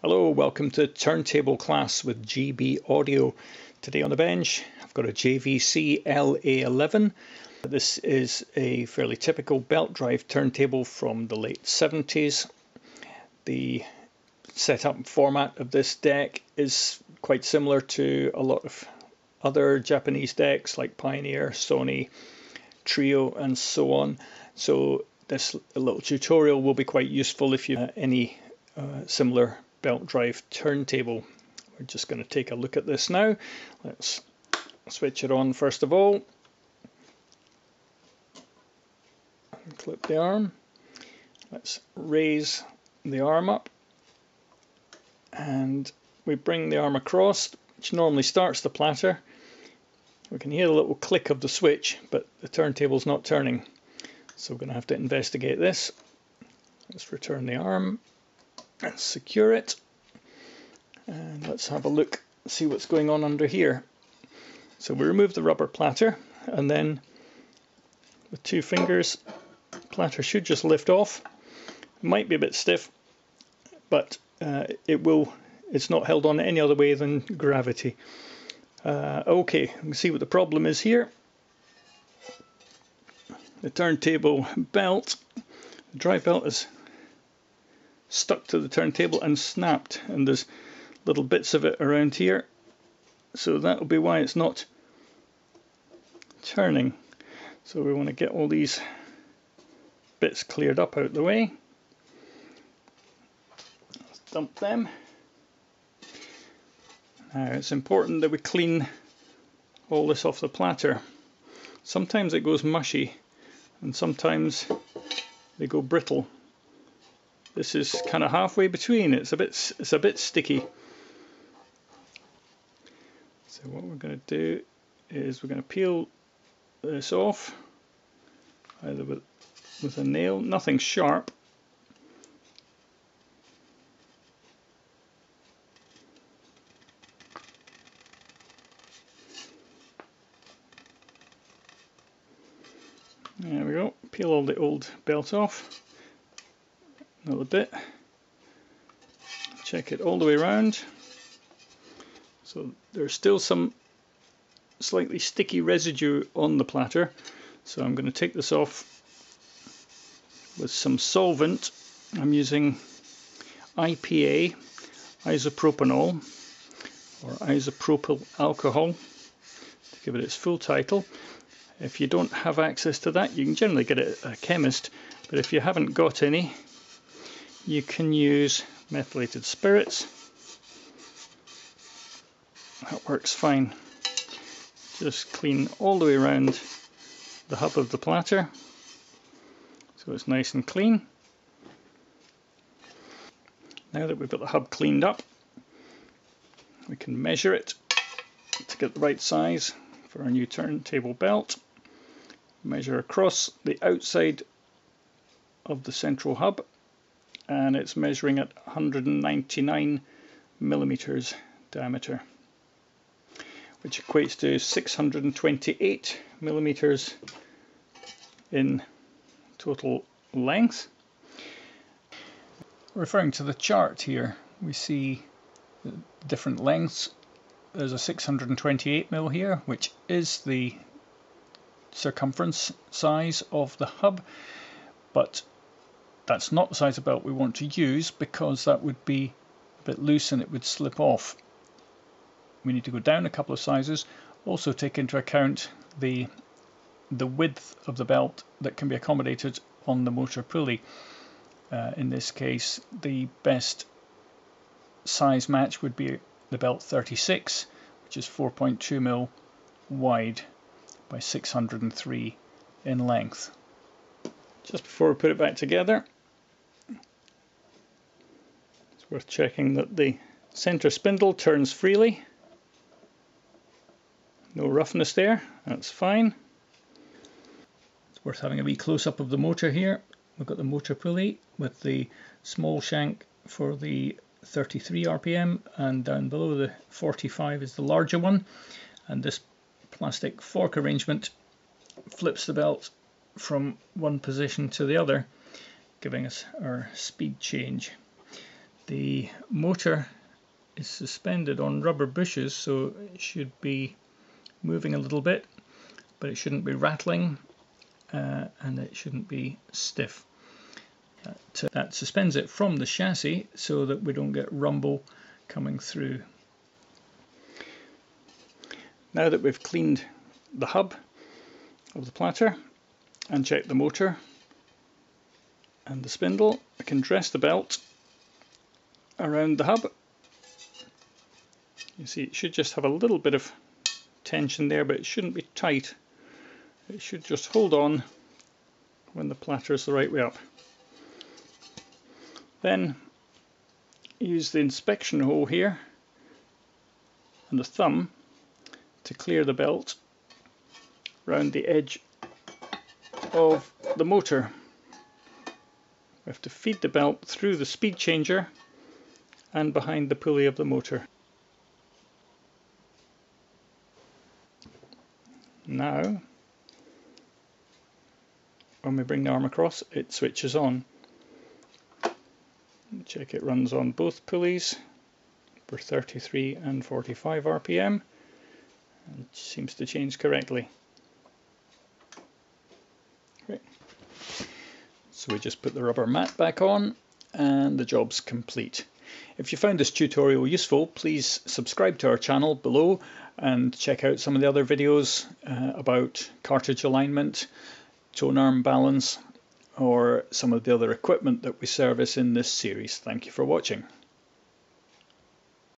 Hello, welcome to Turntable Class with GB Audio. Today on the bench I've got a JVC LA11. This is a fairly typical belt drive turntable from the late 70s. The setup format of this deck is quite similar to a lot of other Japanese decks like Pioneer, Sony, Trio and so on. So this little tutorial will be quite useful if you have any similar belt drive turntable. We're just going to take a look at this now. Let's switch it on first of all. Clip the arm. Let's raise the arm up and we bring the arm across, which normally starts the platter. We can hear the little click of the switch, but the turntable's not turning, so we're going to have to investigate this. Let's return the arm and secure it, and let's have a look, see what's going on under here. So we remove the rubber platter, and then with two fingers the platter should just lift off. It might be a bit stiff, but it's not held on any other way than gravity. Okay, we can see what the problem is here. The turntable belt, the drive belt, is stuck to the turntable and snapped, and there's little bits of it around here, so that'll be why it's not turning. So we want to get all these bits cleared up out the way. Let's dump them. Now it's important that we clean all this off the platter. Sometimes it goes mushy and sometimes they go brittle. This is kind of halfway between. It's a bit sticky. So what we're going to do is we're going to peel this off, either with a nail, nothing sharp. There we go. Peel all the old belt off. Another bit. Check it all the way around. So there's still some slightly sticky residue on the platter. So I'm going to take this off with some solvent. I'm using IPA, isopropanol, or isopropyl alcohol, to give it its full title. If you don't have access to that, you can generally get it at a chemist, but if you haven't got any, you can use methylated spirits. That works fine. Just clean all the way around the hub of the platter so it's nice and clean. Now that we've got the hub cleaned up, we can measure it to get the right size for our new turntable belt. Measure across the outside of the central hub, and it's measuring at 199 millimeters diameter, which equates to 628 millimeters in total length. Referring to the chart here, we see the different lengths. There's a 628 mil here, which is the circumference size of the hub, but that's not the size of belt we want to use, because that would be a bit loose and it would slip off. We need to go down a couple of sizes. Also take into account the width of the belt that can be accommodated on the motor pulley. In this case, the best size match would be the belt 36, which is 4.2 mil wide by 603 in length. Just before we put it back together, it's worth checking that the center spindle turns freely. No roughness there, that's fine. It's worth having a wee close-up of the motor here. We've got the motor pulley with the small shank for the 33 RPM, and down below the 45 is the larger one, and this plastic fork arrangement flips the belt from one position to the other, giving us our speed change. The motor is suspended on rubber bushes, so it should be moving a little bit, but it shouldn't be rattling and it shouldn't be stiff. That suspends it from the chassis so that we don't get rumble coming through. Now that we've cleaned the hub of the platter and checked the motor and the spindle, we can dress the belt around the hub. You see it should just have a little bit of tension there, but it shouldn't be tight. It should just hold on when the platter is the right way up. Then use the inspection hole here and the thumb to clear the belt round the edge of the motor. We have to feed the belt through the speed changer and behind the pulley of the motor. Now, when we bring the arm across, it switches on. Check it runs on both pulleys for 33 and 45 RPM, and it seems to change correctly. Great. So we just put the rubber mat back on and the job's complete. If you found this tutorial useful, please subscribe to our channel below and check out some of the other videos about cartridge alignment, tone arm balance, or some of the other equipment that we service in this series. Thank you for watching.